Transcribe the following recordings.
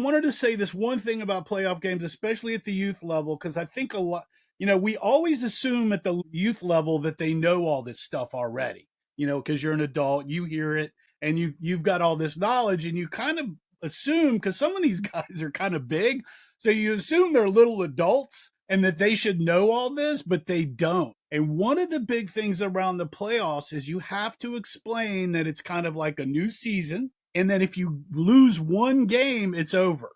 wanted to say this one thing about playoff games, especially at the youth level, because I think a lot, we always assume at the youth level that they know all this stuff already, because you're an adult, you hear it, and you've got all this knowledge, and you kind of assume, because some of these guys are kind of big, so you assume they're little adults and that they should know all this, but they don't. And one of the big things around the playoffs is you have to explain that it's kind of like a new season, and then if you lose one game, it's over.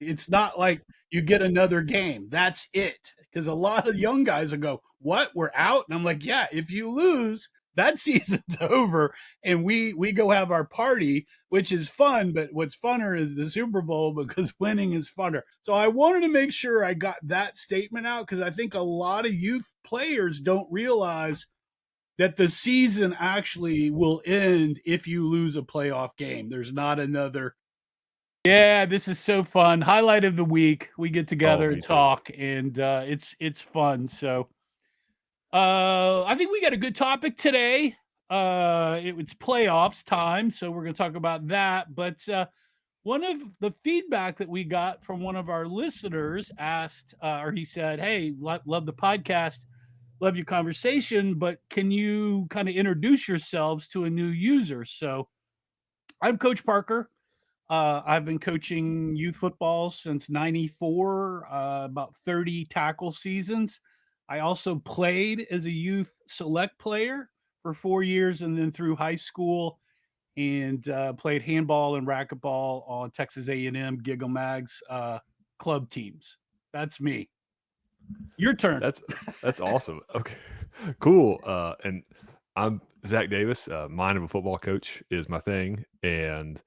It's not like you get another game. That's it. Because a lot of young guys will go, "What? We're out?" And I'm like, "Yeah, if you lose, that season's over, and we go have our party, which is fun. But what's funner is the Super Bowl because winning is funner." So I wanted to make sure I got that statement out because I think a lot of youth players don't realize that the season actually will end if you lose a playoff game. There's not another. Yeah, this is so fun. Highlight of the week. We get together and talk, and it's fun. So I think we got a good topic today. It's playoffs time, so we're going to talk about that. But one of the feedback that we got from one of our listeners asked, or he said, "Hey, love the podcast. Love your conversation, but can you kind of introduce yourselves to a new user?" So I'm Coach Parker. I've been coaching youth football since 94, about 30 tackle seasons. I also played as a youth select player for 4 years and then through high school and played handball and racquetball on Texas A&M Giggle Mags club teams. That's me. Your turn. That's awesome. Okay, cool. And I'm Zach Davis. Mind of a football coach is my thing. And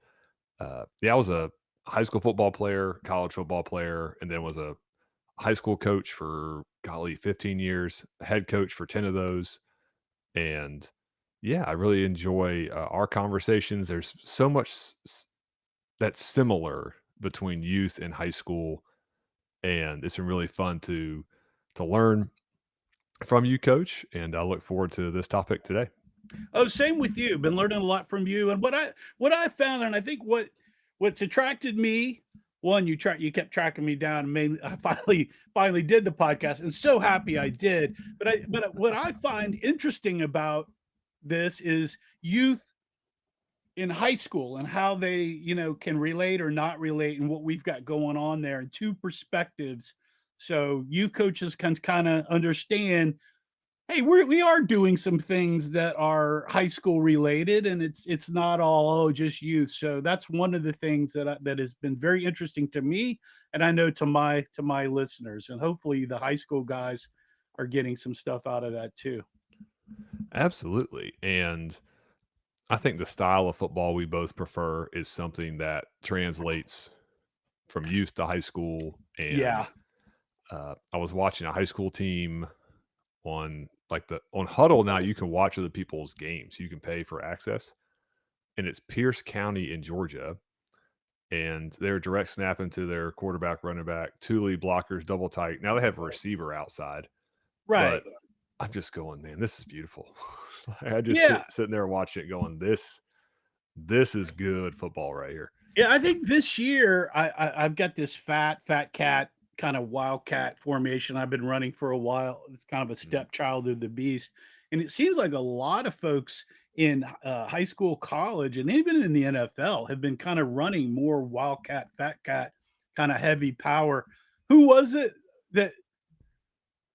I was a high school football player, college football player, and then was a high school coach for 15 years, head coach for 10 of those. And I really enjoy our conversations. There's so much that's similar between youth and high school, and it's been really fun to learn from you, Coach. And I look forward to this topic today. Oh, same with you. Been learning a lot from you. And what I found, and I think what's attracted me, one, you kept tracking me down and made I finally did the podcast, and so happy I did. But what I find interesting about this is youth in high school and how they, can relate or not relate and what we've got going on there and two perspectives. So youth coaches can kind of understand, hey, we are doing some things that are high school related, and it's not all just youth. So that's one of the things that has been very interesting to me, and I know to my listeners, and hopefully the high school guys are getting some stuff out of that too. Absolutely. And I think the style of football we both prefer is something that translates from youth to high school. And I was watching a high school team on Huddle. Now you can watch other people's games. You can pay for access, and it's Pierce County in Georgia, and they're direct snapping to their quarterback, running back, two lead blockers, double tight. Now they have a receiver outside, Right. But I'm just going, man, this is beautiful. I just sitting there watching it, going, this is good football right here. Yeah, I think this year I've got this fat cat kind of wildcat formation I've been running for a while. It's kind of a stepchild of the beast, and it seems like a lot of folks in high school, college, and even in the NFL have been kind of running more wildcat, fat cat, kind of heavy power. Who was it that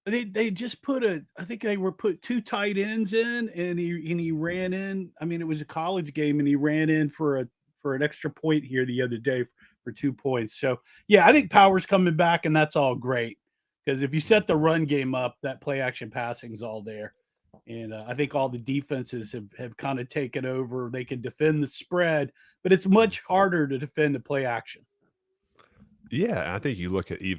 they just I think they were put two tight ends in, and he ran in. I mean, it was a college game, and he ran in for an extra point here the other day for 2 points. So yeah, I think power's coming back, and that's all great because if you set the run game up, that play action passing's all there. And I think all the defenses have kind of taken over. They can defend the spread, but it's much harder to defend the play action. Yeah, I think you look at the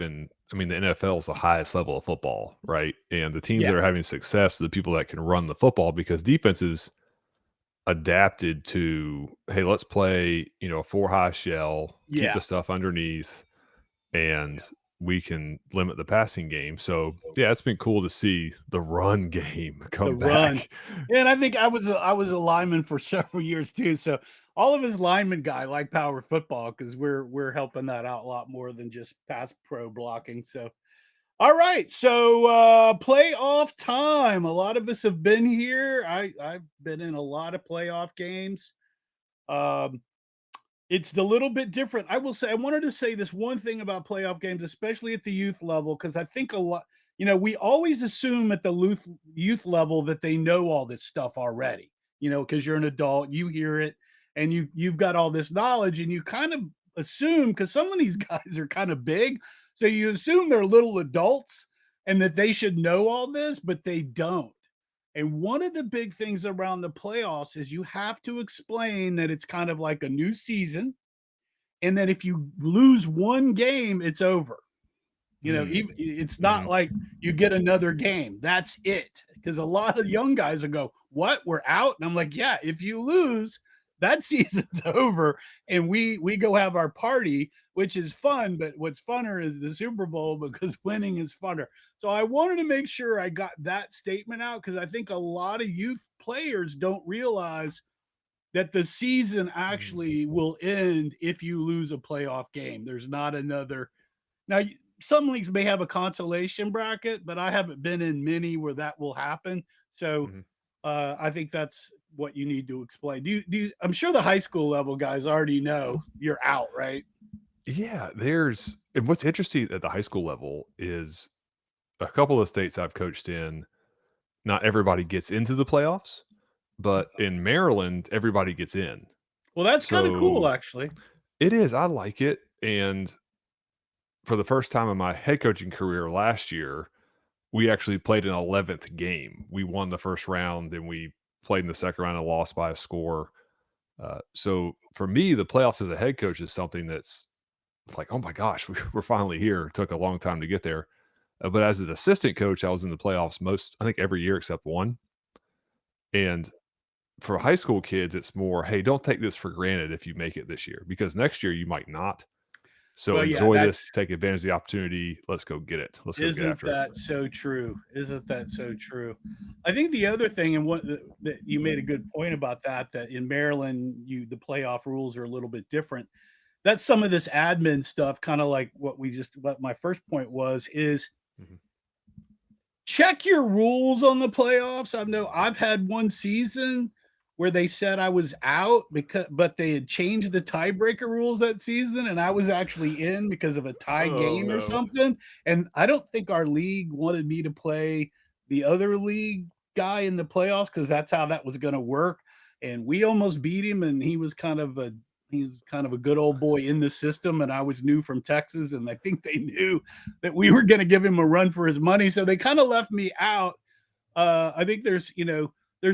NFL is the highest level of football, right? And the teams that are having success are the people that can run the football because defenses adapted to, hey, let's play, a 4-high shell, keep the stuff underneath, and we can limit the passing game. So yeah, it's been cool to see the run game come back. And I think I was a lineman for several years too. So all of his lineman guy like power football because we're helping that out a lot more than just pass pro blocking. So all right, so playoff time. A lot of us have been here. I've been in a lot of playoff games. Um, it's a little bit different. I will say I wanted to say this one thing about playoff games, especially at the youth level, because I think a lot, we always assume at the youth level that they know all this stuff already, because you're an adult, you hear it, and you've got all this knowledge, and you kind of assume because some of these guys are kind of big, so you assume they're little adults and that they should know all this, but they don't. And one of the big things around the playoffs is you have to explain that it's kind of like a new season, and that if you lose one game, it's over. It's not Mhm. like you get another game. That's it. Because a lot of young guys will go, "What? We're out?" And I'm like, "Yeah, if you lose, that season's over, and we go have our party, which is fun. But what's funner is the Super Bowl because winning is funner." So I wanted to make sure I got that statement out because I think a lot of youth players don't realize that the season Mhm. actually will end if you lose a playoff game. There's not another now, some leagues may have a consolation bracket, but I haven't been in many where that will happen. So Mhm. I think that's what you need to explain. I'm sure the high school level guys already know you're out, right? Yeah, there's and what's interesting at the high school level is a couple of states I've coached in, not everybody gets into the playoffs, but in Maryland, everybody gets in. Well, that's kind of cool, So actually. it is, I like it. And for the first time in my head coaching career last year, we actually played an 11th game. We won the first round and we played in the second round and lost by a score. So for me, the playoffs as a head coach is something that's like, oh my gosh, we're finally here. It took a long time to get there. But as an assistant coach, I was in the playoffs most, I think, every year except one. And for high school kids, it's more, hey, don't take this for granted if you make it this year because next year you might not. So Well, yeah, enjoy that's this, take advantage of the opportunity. Let's go get it. Let's go get isn't after it. that so true? Isn't that so true? I think the other thing, and what that you made a good point about that, that in Maryland, the playoff rules are a little bit different. That's some of this admin stuff, kind of like what my first point was, is Mhm. check your rules on the playoffs. I've had one season where they said I was out but they had changed the tiebreaker rules that season and I was actually in because of a tie Oh game or no. something. And I don't think our league wanted me to play the other league guy in the playoffs because that's how that was going to work. And we almost beat him, and he's kind of a good old boy in the system, and I was new from Texas, and I think they knew that we were going to give him a run for his money. So they kind of left me out. I think there's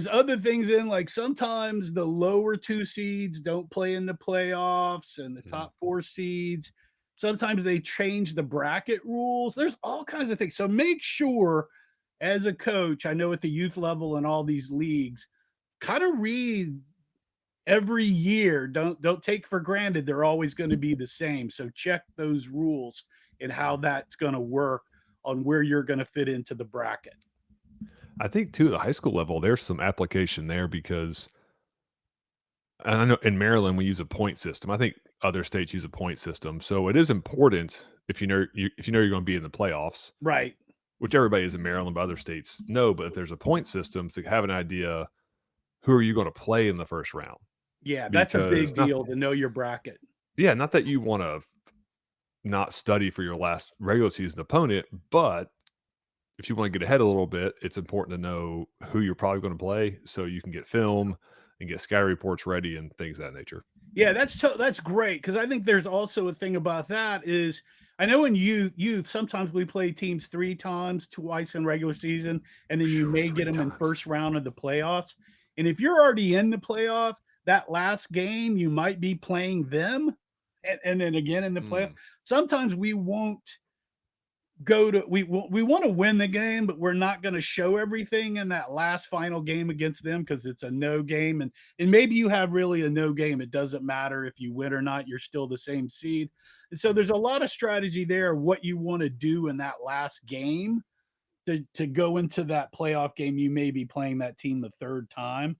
other things in like sometimes the lower two seeds don't play in the playoffs and the Mhm. top four seeds. Sometimes they change the bracket rules. There's all kinds of things. So make sure as a coach, I know at the youth level and all these leagues, kind of read every year. Don't take for granted they're always going to be the same. So check those rules and how that's going to work on where you're going to fit into the bracket. I think too, at the high school level, there's some application there because and I know in Maryland we use a point system. I think other states use a point system. So it is important if you know you're going to be in the playoffs, Right. which everybody is in Maryland, but other states know. But if there's a point system to have an idea, who are you going to play in the first round? Yeah, that's a Because big not deal to know your bracket. yeah, not that you want to not study for your last regular season opponent, but if you want to get ahead a little bit, it's important to know who you're probably going to play so you can get film and get sky reports ready and things of that nature. Yeah, that's great because I think there's also a thing about that is I know in youth sometimes we play teams 3 times, twice in regular season, and then you Phew, may get 3 them in times. first round of the playoffs. And if you're already in the playoff, that last game you might be playing them, and then again in the playoff. Mm, Sometimes we won't we want to win the game, but we're not going to show everything in that last final game against them because it's a no game, and maybe you have really a no game. It doesn't matter if you win or not; you're still the same seed. And so mhm. there's a lot of strategy there. What you want to do in that last game to go into that playoff game, you may be playing that team the third time.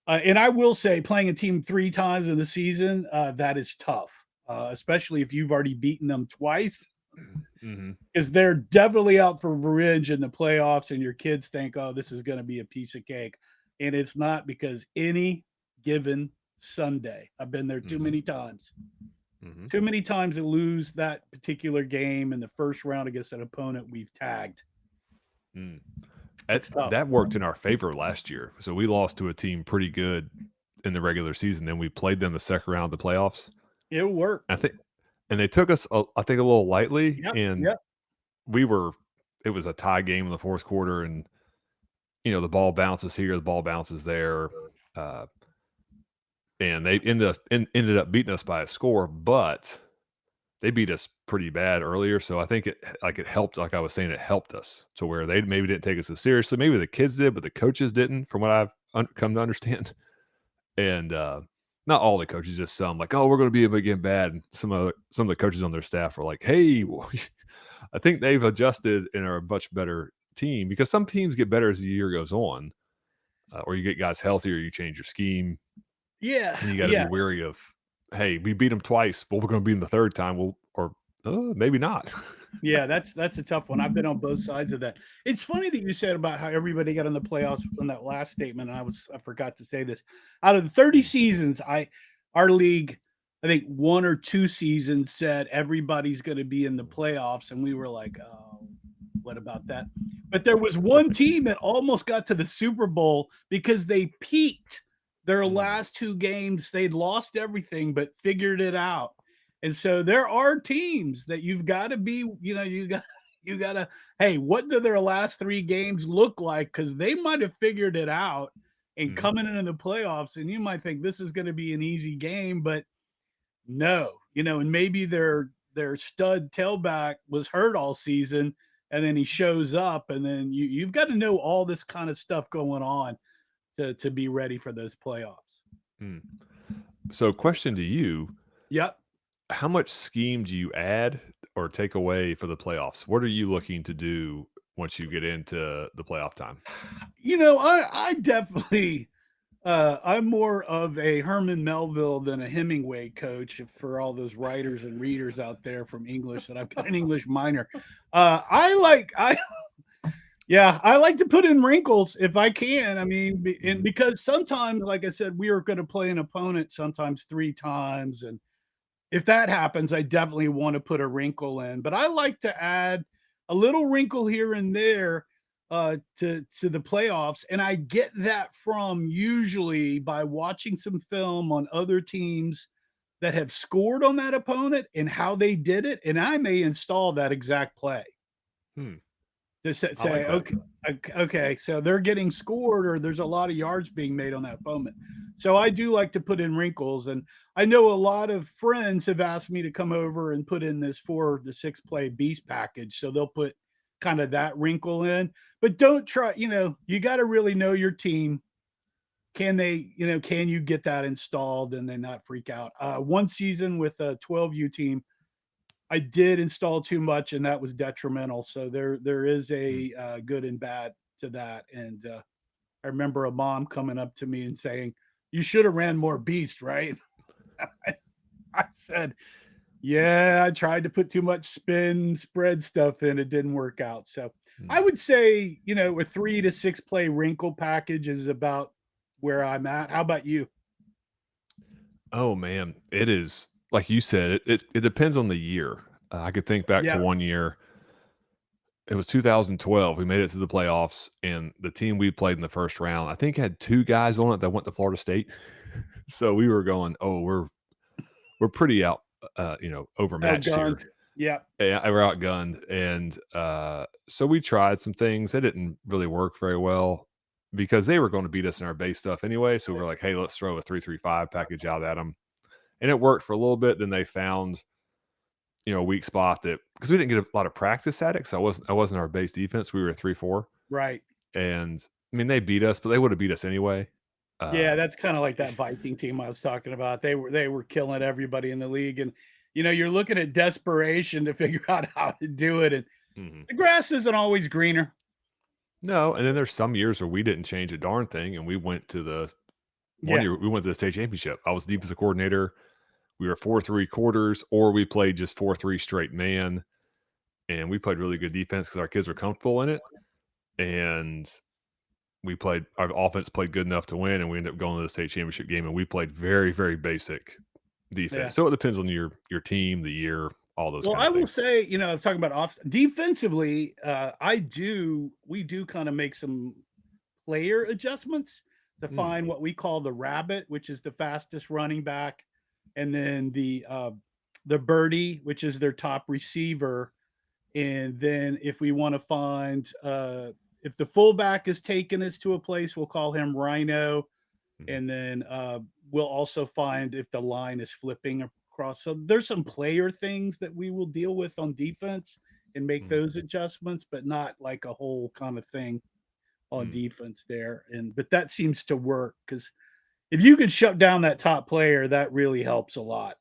And I will say, playing a team 3 times in the season, that is tough, especially if you've already beaten them twice, Mhm. because they're definitely out for revenge in the playoffs, and your kids think, "Oh, this is going to be a piece of cake," and it's not because any given Sunday, I've been there Mhm. Mhm. too many times to lose that particular game in the first round against an opponent we've tagged. Mm. It's tough. That worked in our favor last year. So we lost to a team pretty good in the regular season, then we played them the second round of the playoffs. It'll work. I think and they took us, I think, a little lightly, Yep, and yep. we were it was a tie game in the 4th quarter, and, the ball bounces here, the ball bounces there, uh, and they ended up beating us by a score, but they beat us pretty bad earlier, so I think it helped, like I was saying, it helped us to where they maybe didn't take us as seriously. Maybe the kids did, but the coaches didn't, from what I've come to understand. And not all the coaches, just some, like, oh, we're going to be again bad. And some of the coaches on their staff were like, hey, I think they've adjusted and are a much better team, because some teams get better as the year goes on, or you get guys healthier, you change your scheme, Yeah, and you got to be yeah. wary of, hey, we beat them twice, but we're going to beat them the third time. Well, or maybe not. Yeah, that's a tough one. I've been on both sides of that. It's funny that you said about how everybody got in the playoffs from that last statement, and I forgot to say this. Out of the 30 Mm, seasons, our league, I think 1 or 2 seasons said everybody's gonna be in the playoffs, and we were like, "Oh, what about that?" But there was one team that almost got to the Super Bowl because they peaked their mm, last 2 games. They'd lost everything but figured it out. And so there are teams that you've got to be, you got to, hey, what do their last 3 games look like? Because they might have figured it out and mhm, coming into the playoffs, and you might think this is going to be an easy game, but no, and maybe their stud tailback was hurt all season, and then he shows up, and then you've got to know all this kind of stuff going on to be ready for those playoffs. mm. So, question to you: Yep. how much scheme do you add or take away for the playoffs? What are you looking to do once you get into the playoff time? I definitely I'm more of a Herman Melville than a Hemingway coach for all those writers and readers out there from English that I've got an English minor. I yeah, I like to put in wrinkles if I can. I mean, and Mhm, because sometimes, like I said, we are going to play an opponent sometimes 3 times, and if that happens, I definitely want to put a wrinkle in, but I like to add a little wrinkle here and there to the playoffs, and I get that from usually by watching some film on other teams that have scored on that opponent and how they did it, and I may install that exact play. hmm, Just I like say, that. okay, so they're getting scored or there's a lot of yards being made on that opponent. So I do like to put in wrinkles, and I know a lot of friends have asked me to come over and put in this 4 to 6 play beast package. So they'll put kind of that wrinkle in, but don't try, you got to really know your team. Can you get that installed and then not freak out? One season with a 12U team, I did install too much, and that was detrimental. So there is Mm. a good and bad to that. And I remember a mom coming up to me and saying, "You should have ran more beast, right?" I, I said, "Yeah, I tried to put too much spin spread stuff in. It didn't work out." So I Mm. would say, a 3 to 6 play wrinkle package is about where I'm at. How about you? Oh man, it is like you said. It depends on the year. I could think back to Yeah. one year. It was 2012. We made it to the playoffs, and the team we played in the first round, I think, had 2 guys on it that went to Florida State. So we were going, oh, we're pretty overmatched Outgunned. here. Yeah. Yeah, we're outgunned, and so we tried some things. They didn't really work very well because they were going to beat us in our base stuff anyway. So we are like, hey, let's throw a 3-3-5 package out at them, and it worked for a little bit. Then they found a weak spot, that because we didn't get a lot of practice at it, because I wasn't our base defense. We were a 3-4, Right. and I mean they beat us, but they would have beat us anyway. Yeah, Uh, that's kinda like that Viking team I was talking about. They were killing everybody in the league, and, you're looking at desperation to figure out how to do it, and mhm. the grass isn't always greener. No, and then there's some years where we didn't change a darn thing, and we went to the One Yeah. year we went to the state championship. I was defensive coordinator. We were 4-3 quarters, or we played just 4-3 straight man, and we played really good defense because our kids were comfortable in it. And our offense played good enough to win, and we ended up going to the state championship game. And we played very, very basic Yeah. defense. So it depends on your team, the year, all those Well, kind I of will things. say, I'm talking about off defensively, we do kind of make some player adjustments to Mm, find what we call the rabbit, which is the fastest running back, and then the birdie, which is their top receiver. And then if we want to find if the fullback is taking us to a place, we'll call him Rhino. mhm, And then we'll also find if the line is flipping across. So there's some player things that we will deal with on defense and make mm, those adjustments, but not like a whole kind of thing on mm. defense there. And but that seems to work because if you could shut down that top player, that really helps a lot.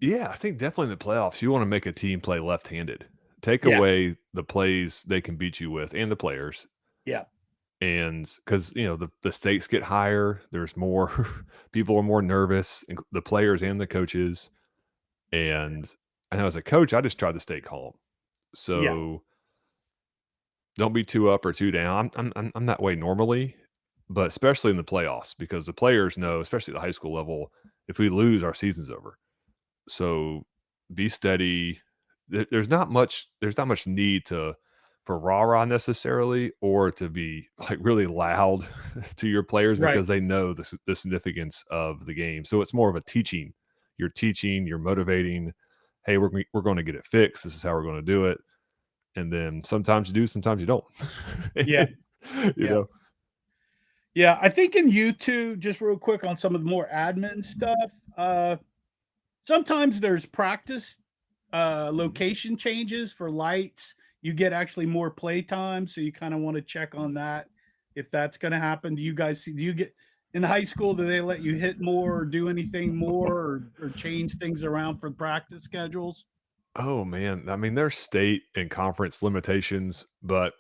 Yeah, I think definitely in the playoffs, you want to make a team play left-handed. Take Yeah, away the plays they can beat you with, and the players. yeah, And because the stakes get higher, there's more people are more nervous, the players and the coaches. And I know as a coach, I just try to stay calm. yeah, So don't be too up or too down. I'm that way normally, but especially in the playoffs because the players know, especially at the high school level, if we lose, our season's over. So be steady. There's not much need for rah-rah necessarily, or to be like really loud to your players right. because they know the significance of the game. So it's more of a teaching. You're teaching, you're motivating. Hey, we're going to get it fixed. This is how we're going to do it. And then sometimes you do, sometimes you don't. Yeah, you yeah. know. Yeah, I think in YouTube, just real quick on some of the more admin stuff, sometimes there's practice, Mhm. location changes for lights. You get actually more play time, so you kinda wanna check on that if that's gonna happen. Do you get in high school, do they let you hit more or do anything more or change things around for practice schedules? Oh man, I mean, there's state and conference limitations, but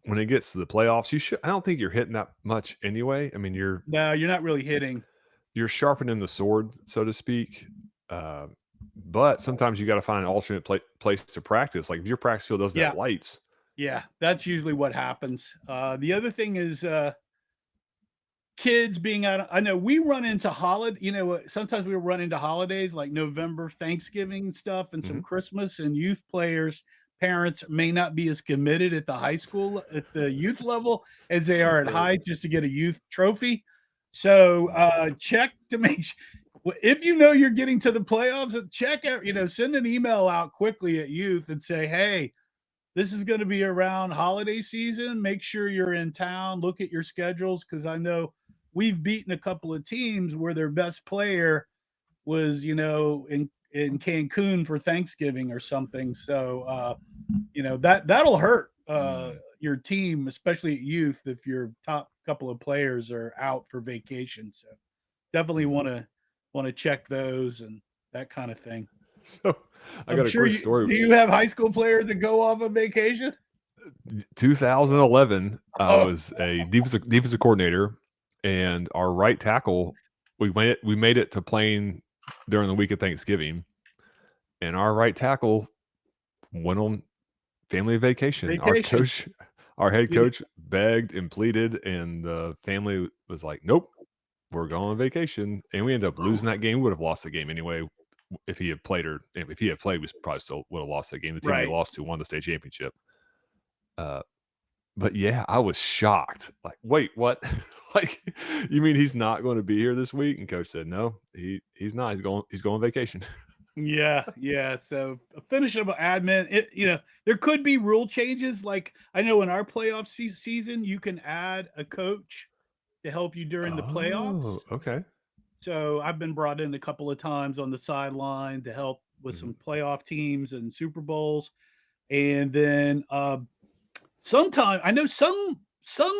when it gets to the playoffs, I don't think you're hitting that much anyway. I mean, No, you're not really hitting. you're sharpening the sword, so to speak. Uh, but sometimes you got to find an alternate place to practice. Like if your practice field doesn't have Yeah, lights. yeah, that's usually what happens. The other thing is, kids being out. I know we run into sometimes we run into holidays like November, Thanksgiving and stuff, and some Mhm. Christmas, and youth players, parents may not be as committed at the high school at the youth level as they are at Right. high just to get a youth trophy. So Mhm. check to make sure if you know you're getting to the playoffs, check out, send an email out quickly at youth and say, hey, this is going to be around holiday season. Make sure you're in town. Look at your schedules because I know we've beaten a couple of teams where their best player was, in Cancun for Thanksgiving or something. So, that'll hurt Mm. your team, especially at youth, if your top couple of players are out for vacation. So, definitely Mm. want to check those and that kind of thing. So I I'm got a sure quick you story. do. You have high school players that go off on vacation? 2011, I Oh, was a defensive coordinator, and our right tackle, we made it to playing during the week of Thanksgiving, and our right tackle went on family vacation. vacation. Our head You coach begged and pleaded, and the family was like, "Nope, we're going on vacation." And we ended up losing that game. We would have lost the game anyway if he had played, or if he had played, we probably still would have lost that game. The team we right. lost to won the state championship. Uh, but yeah, I was shocked. Like, wait, what? Like, you mean he's not going to be here this week? And coach said, no, he's not. He's going on vacation. Yeah, yeah. So finish up admin. There could be rule changes. Like I know in our playoff season, you can add a coach to help you during the Oh, playoffs. okay. So I've been brought in a couple of times on the sideline to help with Mhm. some playoff teams and Super Bowls. And then sometimes I know some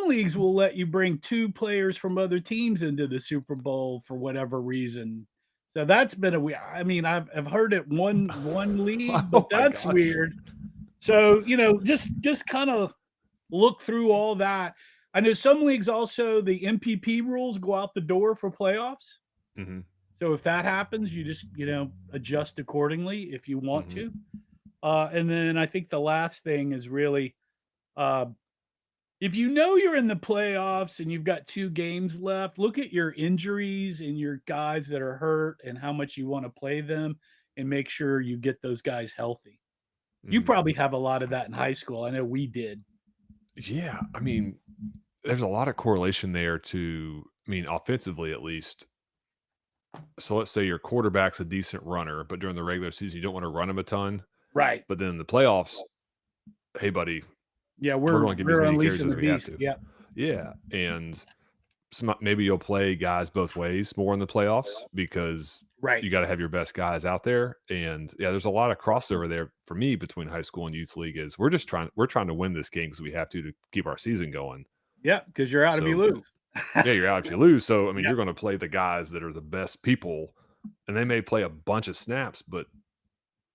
leagues will let you bring 2 players from other teams into the Super Bowl for whatever reason. So that's been a weird. I mean, I've heard it one league, but Oh my that's gosh. weird. So, just kinda look through all that. I know some leagues also the MPP rules go out the door for playoffs. Mhm. So if that happens, you just, adjust accordingly if you want Mhm. to. And then I think the last thing is really, uh, if you know you're in the playoffs and you've got 2 games left, look at your injuries and your guys that are hurt and how much you wanna play them and make sure you get those guys healthy. You Mhm. probably have a lot of that in high school. I know we did. Yeah, I mean, there's a lot of correlation there to I mean, offensively at least. So let's say your quarterback's a decent runner, but during the regular season, you don't wanna run him a ton, Right. but then in the playoffs, "Hey, buddy, Yeah, we're we're gonna give you as we're many carries unleashing as the we have beast. to." Yep. Yeah, and maybe you'll play guys both ways more in the playoffs because Right. you gotta have your best guys out there, and, yeah, there's a lot of crossover there for me between high school and youth league is we're trying to win this game because we have to keep our season going. Yeah, because 'cause you're out if you So, lose. yeah, you're out if you lose, so, I mean, Yeah. you're gonna play the guys that are the best people, and they may play a bunch of snaps, but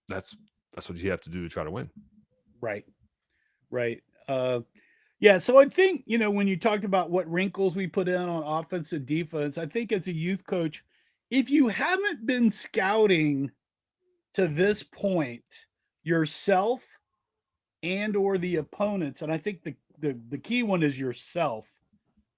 that's that's what you have to do to try to win. Right. Right. Yeah, so I think, when you talked about what wrinkles we put in on offense and defense, I think as a youth coach, if you haven't been scouting to this point yourself and or the opponents, and I think the key one is yourself.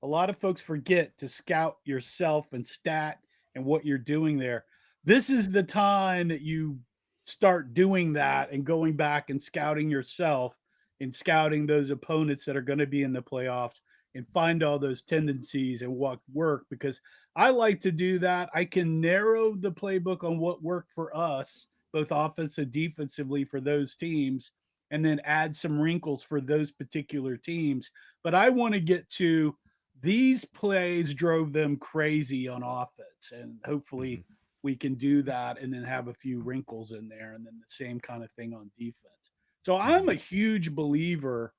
A lot of folks forget to scout yourself and stat and what you're doing there. This is the time that you start doing that and going back and scouting yourself and scouting those opponents that are going to be in the playoffs and find all those tendencies and what work because I like to do that. I can narrow the playbook on what worked for us, both offense and defensively for those teams, and then add some wrinkles for those particular teams. But I want to get to these plays drove them crazy on offense, and hopefully Mhm, we can do that and then have a few wrinkles in there, and then the same kind of thing on defense. So I'm mhm. a huge believer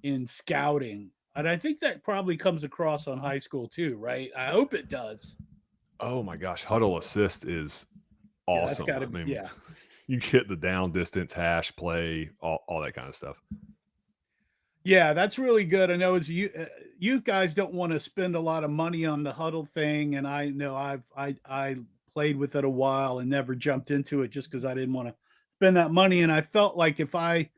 in scouting, and I think that probably comes across on high school too, right? I hope it does. Oh my gosh, huddle assist is Yeah, that's awesome. got I to, mean, yeah. you get the down distance, hash play, all that kinda stuff. Yeah, that's really good. I know as youth guys don't want to spend a lot of money on the huddle thing, and I know I played with it a while and never jumped into it just because I didn't want to spend that money. And I felt like if I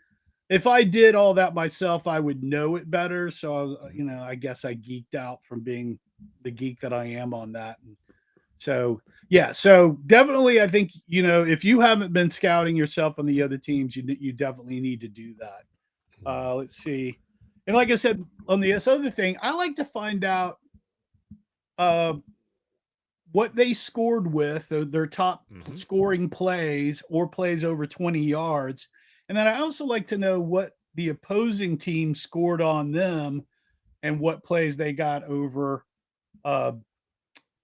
did all that myself, I would know it better. So Mhm, I guess I geeked out from being the geek that I am on that. And so yeah, so definitely, I think if you haven't been scouting yourself on the other teams, you definitely need to do that. mhm, Let's see. And like I said, on this other thing, I like to find out uh, what they scored with their top mhm. scoring plays or plays over 20 yards. And then I also like to know what the opposing team scored on them and what plays they got over uh,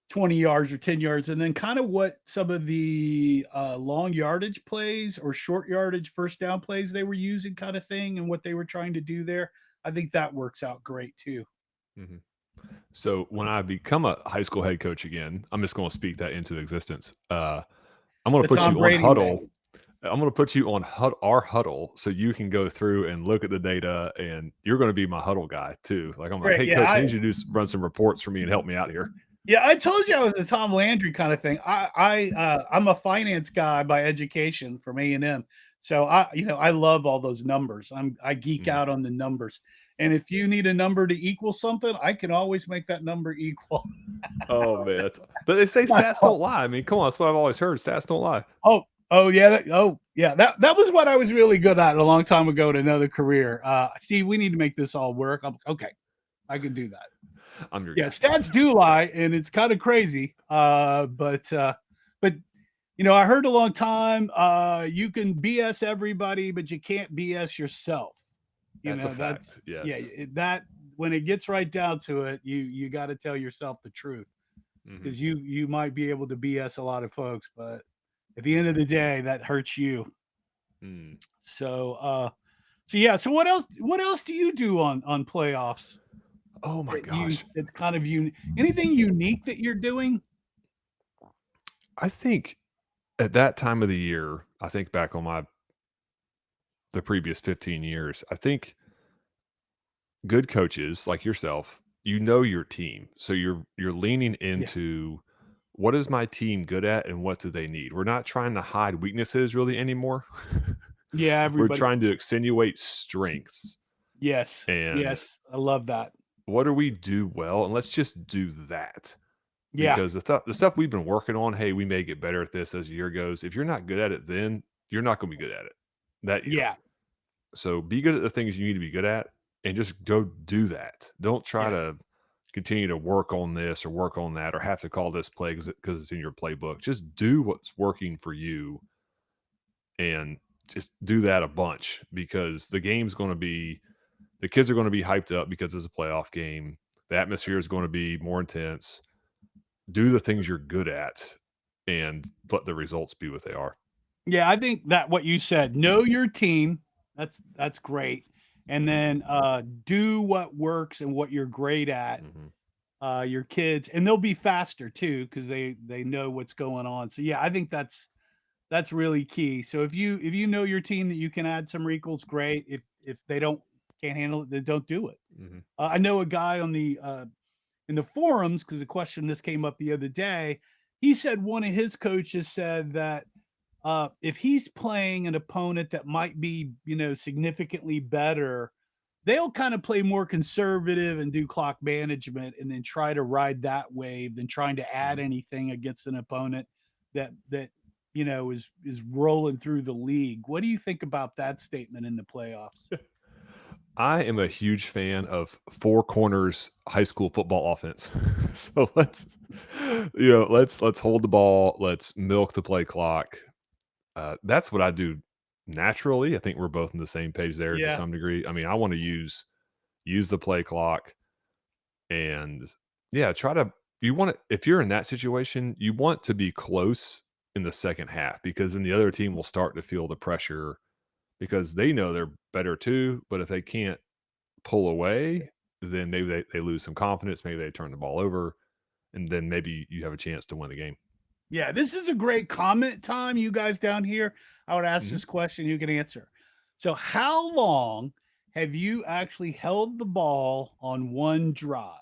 20 yards or 10 yards. And then kind of what some of the long yardage plays or short yardage first down plays they were using, kind of thing, and what they were trying to do there. I think that works out great too. Mhm. So when I become a high school head coach again, I'm just gonna speak that into existence. I'm gonna The put Tom you on Brady way. huddle. I'm gonna put you on our huddle so you can go through and look at the data, and you're gonna be my huddle guy too. Like I'm like, Great. hey Yeah, coach, I need you to run some reports for me and help me out here. I told you I was a Tom Landry kind of thing. I'm a finance guy by education from A&M. So I love all those numbers. I geek Mhm. out on the numbers. And if you need a number to equal something, I can always make that number equal. Oh man, but they say stats don't lie. I mean, come on, that's what I've always heard. Stats don't lie. Oh, oh yeah, that was what I was really good at a long time ago in another career. Steve, we need to make this all work. Okay, I can do that. I'm your Yeah, guy. stats do lie, and it's kind of crazy. But I heard a long time. You can BS everybody, but you can't BS yourself. That's a That's fact. yeah. Yes. That when it gets right down to it, you got to tell yourself the truth Mhm, because you might be able to BS a lot of folks, but at the end of mhm, the day, that hurts you. mm. So yeah. So what else do you do on playoffs Oh my that you gosh. that's kind of anything unique that you're doing? I think at that time of the year, I think back on the previous 15 years, I think good coaches like yourself you know your team. So you're leaning Yeah. into what is my team good at and what do they need? We're not trying to hide weaknesses really anymore. Yeah, We're everybody. trying to accentuate strengths Yes. and Yes. I love that. what do we do well, and let's just do that. Yeah. Because the stuff we've been working on, hey, we may get better at this as the year goes. If you're not good at it then, you're not gonna be good at it that year. Yeah. So be good at the things you need to be good at and just go do that. Don't try Yeah. to continue to work on this or work on that or have to call this play because it's in your playbook. Just do what's working for you and just do that a bunch because the kids are going to be hyped up because it's a playoff game. The atmosphere is going to be more intense. Do the things you're good at and let the results be what they are. Yeah, I think that what you said, know your team. That's great. And Hmm. then do what works and what you're great at. Hmm. Your kids, and they'll be faster too because they know what's going on. So yeah, I think that's really key. So if you know your team that you can add some wrinkles, great. If they don't can't handle it, then don't do it. Hmm. I know a guy on the in the forums because a question this came up the other day. He said one of his coaches said that if he's playing an opponent that might be, significantly better, they'll kind of play more conservative and do clock management and then try to ride that wave than trying to add Hmm. anything against an opponent that is rolling through the league. What do you think about that statement in the playoffs? I am a huge fan of four corners high school football offense. So let's hold the ball, let's milk the play clock. That's what I do naturally. I think we're both on the same page there to Yeah, some degree. I mean, I want to use the play clock and yeah, try to you want to if you're in that situation, you want to be close in the second half because then the other team will start to feel the pressure because they know they're better too, but if they can't pull away, then maybe they lose some confidence, maybe they turn the ball over, and then maybe you have a chance to win the game. yeah. This is a great comment time, you guys down here. I would ask Mhm. this question, you can answer. So, how long have you actually held the ball on one drive?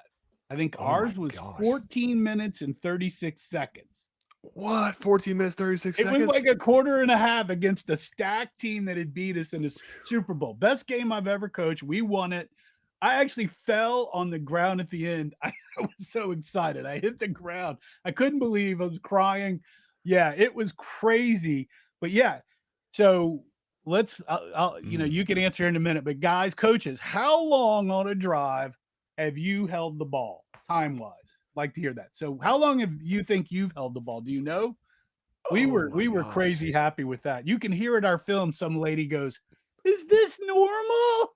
I think Oh my ours was gosh. 14 minutes and 36 seconds. What? 14 minutes, 36 It was like seconds? a quarter and a half against a stacked team that had beat us in the Super Bowl. Best game I've ever coached. We won it. I actually fell on the ground at the end. I was so excited. I hit the ground. I couldn't believe I was crying. Yeah, it was crazy. But yeah, so let's Mm. you can answer in a minute, but guys, coaches, how long on a drive have you held the ball time wise? Like to hear that. So how long have you think you've held the ball? Do you know? We Oh were my we were gosh. crazy happy with that. You can hear in our film, some lady goes, "Is this normal?"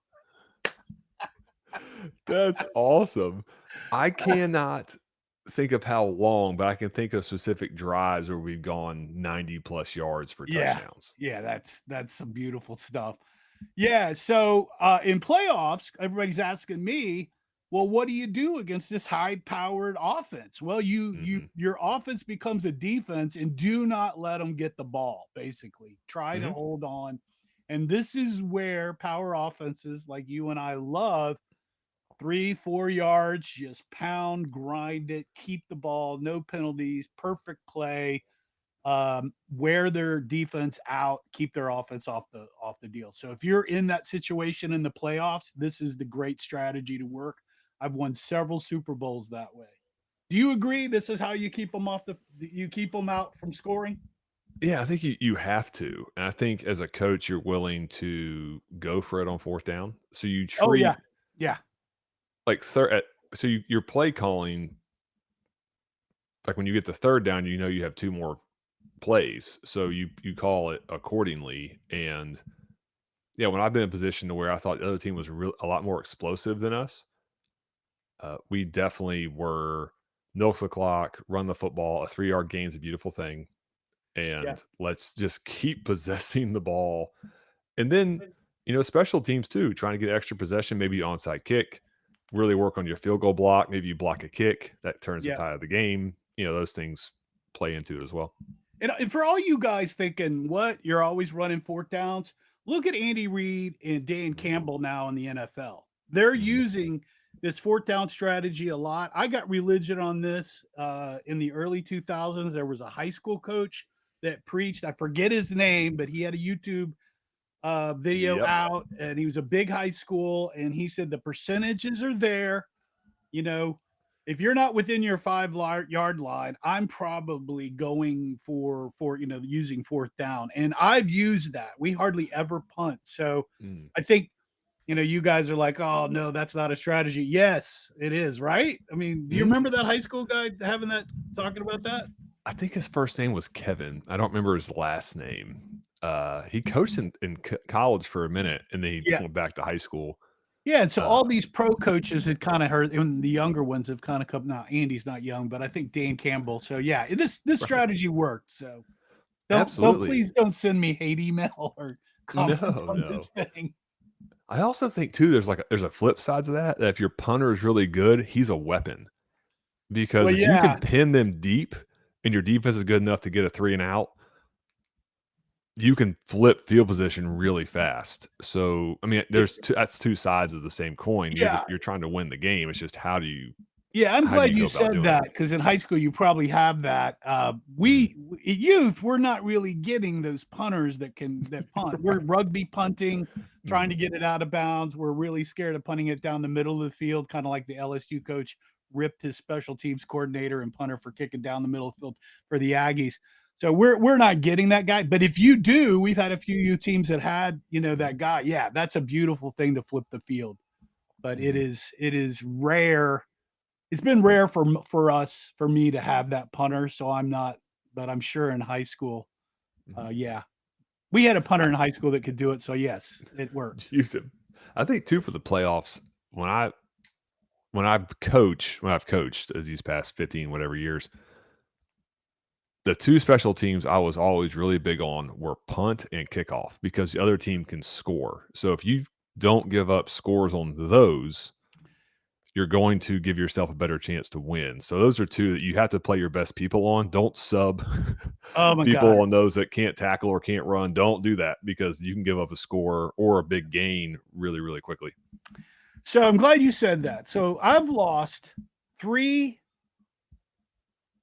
That's awesome. I cannot think of how long, but I can think of specific drives where we've gone 90 plus yards for Yeah. touchdowns. Yeah, that's some beautiful stuff. Yeah, so, in playoffs, everybody's asking me, "Well, what do you do against this high-powered offense?" Well, Mhm. your offense becomes a defense and do not let them get the ball, basically. Try to Mhm. hold on, and this is where power offenses like you and I love 3, 4 yards, just pound, grind it, keep the ball, no penalties, perfect play, wear their defense out, keep their offense off the deal. So if you're in that situation in the playoffs, this is the great strategy to work. I've won several Super Bowls that way. Do you agree? This is how you keep them you keep them out from scoring? Yeah, I think you have to, and I think as a coach, you're willing to go for it on 4th down. So you Oh yeah, treat yeah, like so your play calling, like when you get the 3rd down, you know you have 2 more plays, so you call it accordingly. And yeah, when I've been in a position to where I thought the other team was a lot more explosive than us, we definitely were milk the clock, run the football. A 3-yard gain is a beautiful thing, yeah, and let's just keep possessing the ball. And then, special teams too, trying to get extra possession, maybe onside kick, really work on your field goal block. Maybe you block a kick that turns the yeah. tide of the game. Those things play into it as well. And for all you guys thinking, what you're always running fourth downs, look at Andy Reid and Dan Hmm. Campbell now in the NFL. They're Hmm. using this fourth down strategy a lot. I got religion on this in the early 2000s. There was a high school coach that preached. I forget his name, but he had a YouTube video Yep. out, and he was a big high school, and he said the percentages are there. You know, if you're not within your yard line, I'm probably going for using fourth down, and I've used that. We hardly ever punt, so Mm. I think you guys are like, oh no, that's not a strategy. Yes, it is, right? I mean, do you Mhm. remember that high school guy having that talking about that? I think his first name was Kevin. I don't remember his last name. He coached in college for a minute, and then he Yeah. went back to high school. Yeah, and so Uh, all these pro coaches had kind of heard, and the younger ones have kind of come. Now Andy's not young, but I think Dan Campbell. So yeah, this right. strategy worked. So don't Absolutely. please don't send me hate email or comments No, on this no. thing. I also think too there's a flip side to that, that if your punter is really good, he's a weapon. Because Well, if you can yeah, pin them deep and your defense is good enough to get a 3 and out, you can flip field position really fast. So, I mean, it, there's that's 2 sides of the same coin. yeah, You're trying to win the game. It's just yeah. I'm how do glad you you go about said doing it? that because in high school you probably have that. Mhm. At youth, we're not really getting those punters that punt. We're Right. rugby punting, trying to Mhm. get it out of bounds. We're really scared of punting it down the middle of the field, kind of like the LSU coach ripped his special teams coordinator and punter for kicking down the middle of the field for the Aggies. So we're not getting that guy. But if you do, we've had a few U teams that had that Mhm. guy. Yeah, that's a beautiful thing to flip the field. But Mhm. it is rare. It's been rare for us for me to have that punter, so I'm not. But I'm sure in high school, Mhm. yeah, we had a punter I in high school that could do it. So yes, it works. use him. I think too for the playoffs, when when I've coached these past 15 whatever years, the 2 special teams I was always really big on were punt and kickoff because the other team can score. So if you don't give up scores on those, you're going to give yourself a better chance to win. So those are 2 that you have to play your best people on. Don't sub Oh my god. people on those that can't tackle or can't run. Don't do that because you can give up a score or a big gain really, really quickly. So I'm glad you said that. So I've lost 3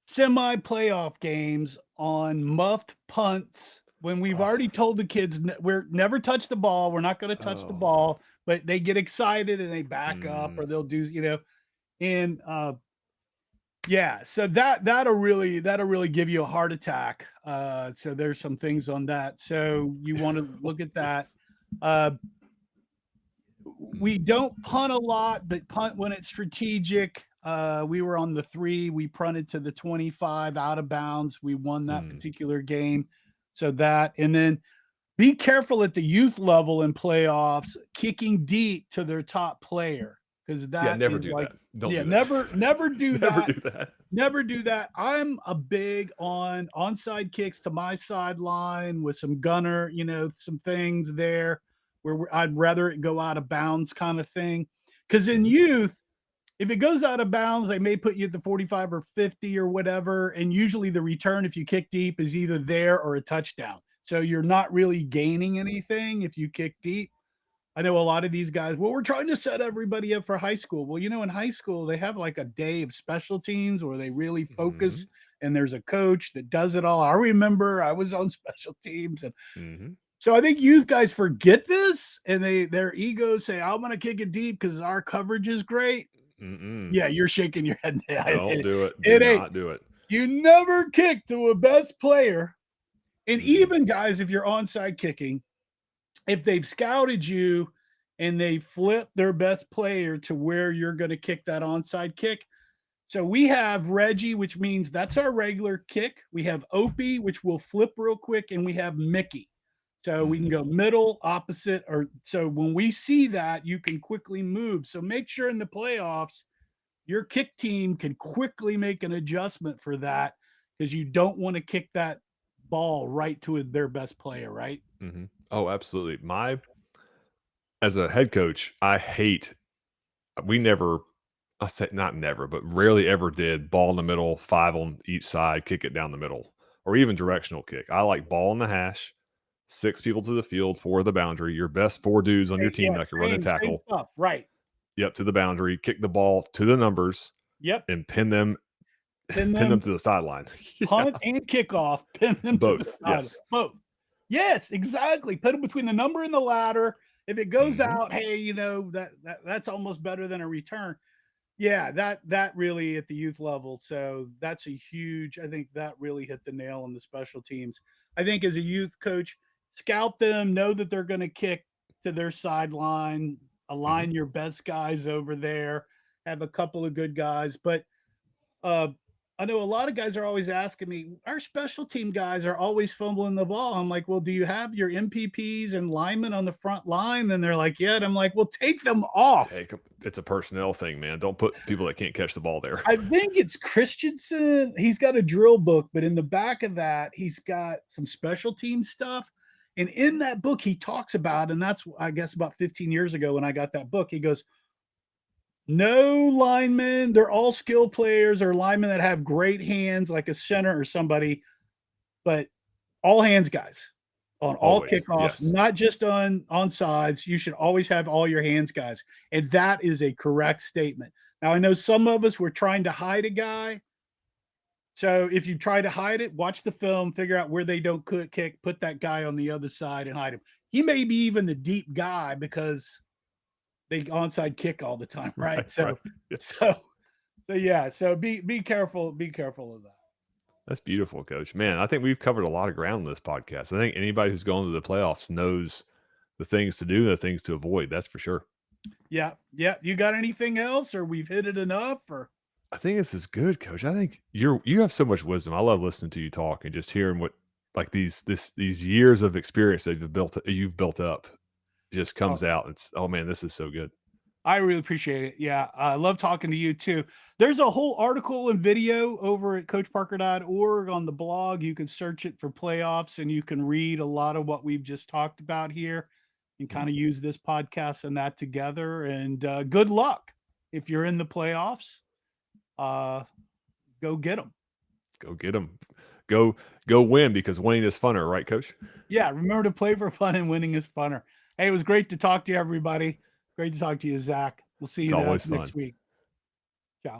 semi-playoff games on muffed punts when we've Oh, already told the kids we're never touch the ball. We're not going to touch the oh. ball, but they get excited and they back up Mm, or they'll do. And yeah, so that'll really give you a heart attack. So there's some things on that. So you want to look at that. yes. Uh, Mm, we don't punt a lot, but punt when it's strategic. We were on the 3. We punted to the 25 out of bounds. We won that mm. particular game. So that, and then be careful at the youth level in playoffs, kicking deep to their top player because Yeah, that never is do like, that. Don't yeah, do that. never do Never that. do that. Never do that. I'm a big on onside kicks to my sideline with some gunner, some things there where I'd rather it go out of bounds kind of thing. Because in Mhm, youth, if it goes out of bounds, they may put you at the 45 or 50 or whatever. And usually the return, if you kick deep, is either there or a touchdown. So you're not really gaining anything if you kick deep. I know a lot of these guys, well, we're trying to set everybody up for high school. Well, in high school, they have like a day of special teams where they really focus mhm, and there's a coach that does it all. I remember I was on special teams. And mhm. so I think youth guys forget this and their egos say, I'm going to kick it deep because our coverage is great. Mm-mm. Yeah, you're shaking your head. Don't It, do it. Do it ain't. not do it. You never kick to a best player. And Mm-mm. even guys, if you're onside kicking, if they've scouted you and they flip their best player to where you're going to kick that onside kick. So we have Reggie, which means that's our regular kick. We have Opie, which will flip real quick, and we have Mickey. So we can Mhm, go middle, opposite, or so when we see that, you can quickly move. So make sure in the playoffs, your kick team can quickly make an adjustment for that because you don't want to kick that ball right to their best player, right? mhm. Oh, absolutely. My as a head coach, I hate we never I say not never, but rarely ever did ball in the middle, 5 on each side, kick it down the middle, or even directional kick. I like ball in the hash, 6 people to the field, 4 the boundary, your best 4 dudes on your team Yeah, that can run and same tackle, stuff, right. Yep, to the boundary, kick the ball to the numbers, Yep. and pin them Pin pin them them, to the sideline. Yeah, punt and kickoff, pin them to the both. sideline. Yes. Both. Yes, exactly. Put them between the number and the ladder. If it goes Mhm. out, hey, that's almost better than a return. Yeah, that really at the youth level. So that's a huge. I think that really hit the nail on the special teams. I think as a youth coach, scout them, know that they're going to kick to their sideline, Mhm. align your best guys over there, have a couple of good guys. But uh, I know a lot of guys are always asking me, our special team guys are always fumbling the ball. I'm like, well, do you have your MPPs and linemen on the front line? And they're like, yeah. And I'm like, well, take them off. Take 'em. It's a personnel thing, man. Don't put people that can't catch the ball there. I think it's Christensen. He's got a drill book, but in the back of that, he's got some special team stuff. And in that book, he talks about, and that's, I guess, about 15 years ago when I got that book, he goes, no linemen, they're all skill players or linemen that have great hands, like a center or somebody, but all hands guys on all Always. kickoffs, Yes. not just on sides. You should always have all your hands guys. And that is a correct statement. Now, I know some of us were trying to hide a guy. So if you try to hide it, watch the film, figure out where they don't kick, put that guy on the other side and hide him. He may be even the deep guy because they onside kick all the time, right? Right, right. So, Yeah. so, so yeah. So be careful. Be careful of that. That's beautiful, coach. Man, I think we've covered a lot of ground in this podcast. I think anybody who's going to the playoffs knows the things to do and the things to avoid. That's for sure. Yeah, yeah. You got anything else, or we've hit it enough, or I think this is good, coach. I think you have so much wisdom. I love listening to you talk and just hearing what like these years of experience that you've built up just oh, comes out. It's oh man, this is so good. I really appreciate it. Yeah, I love talking to you too. There's a whole article and video over at coachparker.org on the blog. You can search it for playoffs and you can read a lot of what we've just talked about here and Mhm. kind of use this podcast and that together. And good luck if you're in the playoffs. Uh, go get them. Go get them. Go go win because winning is funner, right, coach? Yeah, remember to play for fun and winning is funner. Hey, it was great to talk to you, everybody. Great to talk to you, Zach. We'll see It's you always next fun. week.